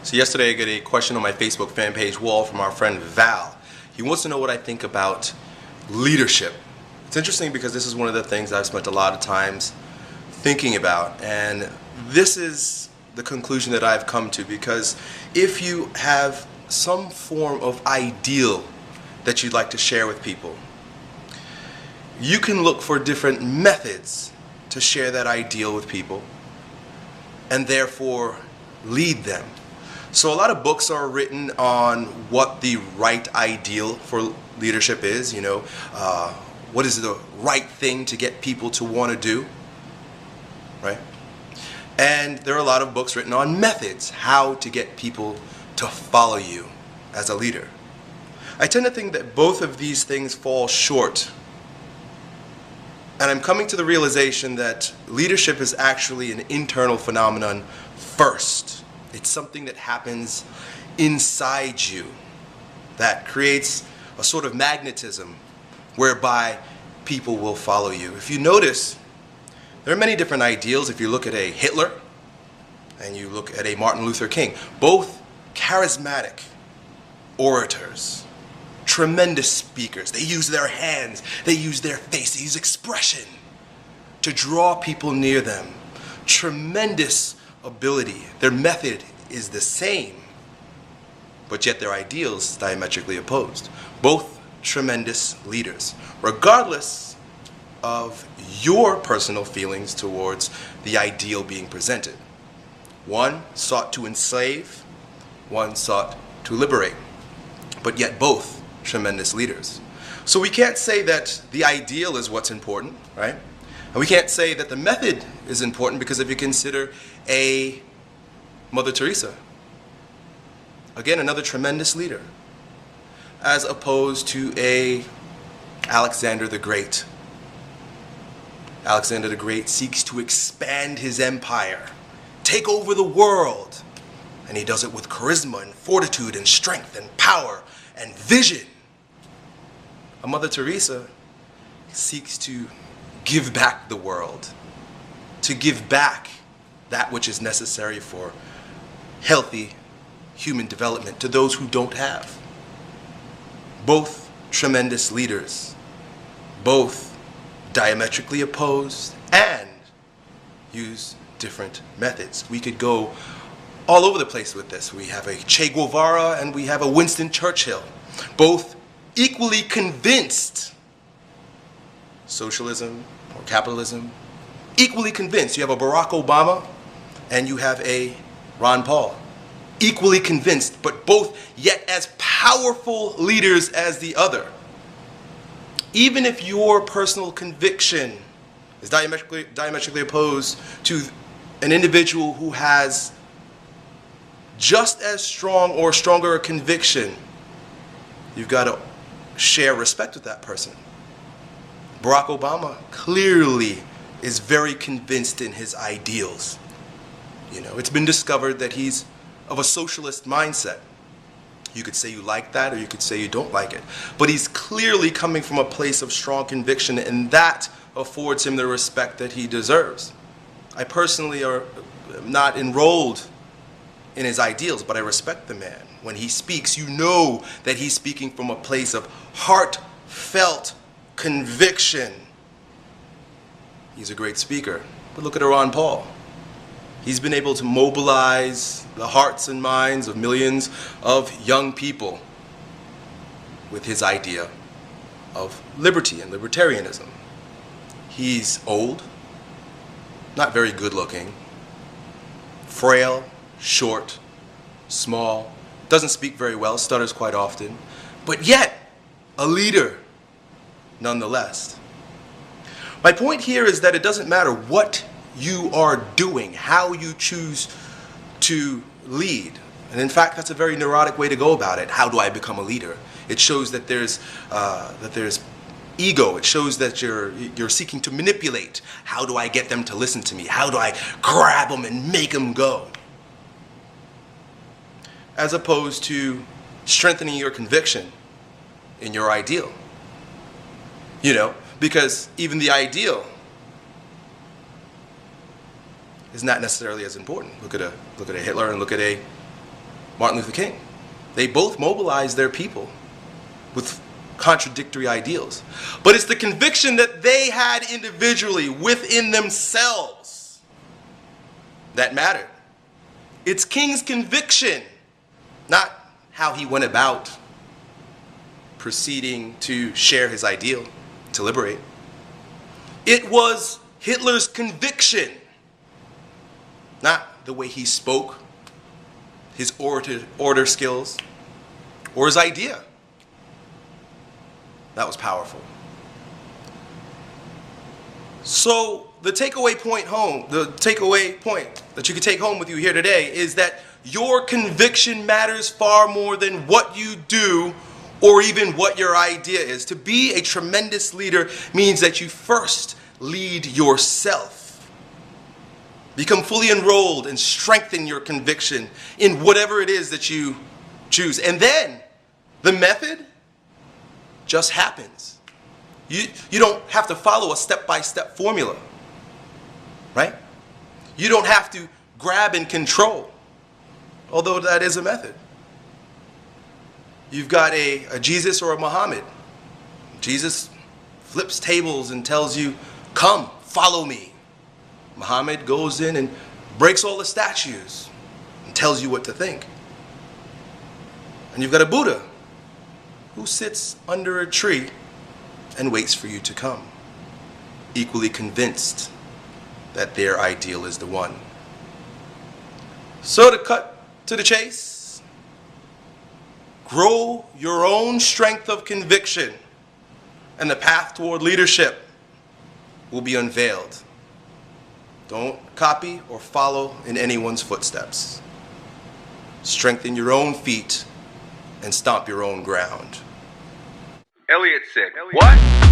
So yesterday I got a question on my Facebook fan page wall from our friend Val. He wants to know what I think about leadership. It's interesting because this is one of the things I've spent a lot of times thinking about, and this is the conclusion that I've come to, because if you have some form of ideal that you'd like to share with people, you can look for different methods to share that ideal with people and therefore lead them. So a lot of books are written on what the right ideal for leadership is, what is the right thing to get people to want to do, right? And there are a lot of books written on methods, how to get people to follow you as a leader. I tend to think that both of these things fall short. And I'm coming to the realization that leadership is actually an internal phenomenon first. It's something that happens inside you that creates a sort of magnetism whereby people will follow you. If you notice, there are many different ideals. If you look at a Hitler and you look at a Martin Luther King, both charismatic orators, tremendous speakers. They use their hands, they use their face, they use expression to draw people near them. Tremendous ability. Their method is the same, but yet their ideals diametrically opposed. Both tremendous leaders, regardless of your personal feelings towards the ideal being presented. One sought to enslave, one sought to liberate, but yet both tremendous leaders. So we can't say that the ideal is what's important, right? And we can't say that the method is important, because if you consider a Mother Teresa, again, another tremendous leader, as opposed to a Alexander the Great. Alexander the Great seeks to expand his empire, take over the world, and he does it with charisma and fortitude and strength and power and vision. A Mother Teresa seeks to give back the world, to give back that which is necessary for healthy human development to those who don't have. Both tremendous leaders, both diametrically opposed and use different methods. We could go all over the place with this. We have a Che Guevara and we have a Winston Churchill, both equally convinced socialism or capitalism, equally convinced. You have a Barack Obama and you have a Ron Paul, equally convinced, but both yet as powerful leaders as the other. Even if your personal conviction is diametrically opposed to an individual who has just as strong or stronger a conviction, you've got to share respect with that person. Barack Obama clearly is very convinced in his ideals. It's been discovered that he's of a socialist mindset. You could say you like that, or you could say you don't like it. But he's clearly coming from a place of strong conviction, and that affords him the respect that he deserves. I personally am not enrolled in his ideals, but I respect the man. When he speaks, you know that he's speaking from a place of heartfelt conviction. He's a great speaker. But look at Ron Paul. He's been able to mobilize the hearts and minds of millions of young people with his idea of liberty and libertarianism. He's old, not very good looking, frail, short, small, doesn't speak very well, stutters quite often, but yet a leader nonetheless. My point here is that it doesn't matter what you are doing, how you choose to lead. And in fact, that's a very neurotic way to go about it. How do I become a leader? It shows that there's ego. It shows that you're seeking to manipulate. How do I get them to listen to me? How do I grab them and make them go? As opposed to strengthening your conviction in your ideal. Because even the ideal is not necessarily as important. Look at a Hitler and look at a Martin Luther King. They both mobilized their people with contradictory ideals. But it's the conviction that they had individually within themselves that mattered. It's King's conviction, not how he went about proceeding to share his ideal, to liberate. It was Hitler's conviction, not the way he spoke, his order skills, or his idea. That was powerful. So the takeaway point that you can take home with you here today is that your conviction matters far more than what you do or even what your idea is. To be a tremendous leader means that you first lead yourself. Become fully enrolled and strengthen your conviction in whatever it is that you choose. And then the method just happens. You don't have to follow a step-by-step formula, right? You don't have to grab and control, although that is a method. You've got a Jesus or a Muhammad. Jesus flips tables and tells you, come, follow me. Muhammad goes in and breaks all the statues and tells you what to think. And you've got a Buddha who sits under a tree and waits for you to come, equally convinced that their ideal is the one. So to cut to the chase, grow your own strength of conviction, and the path toward leadership will be unveiled. Don't copy or follow in anyone's footsteps. Strengthen your own feet and stomp your own ground. Elliott said, what?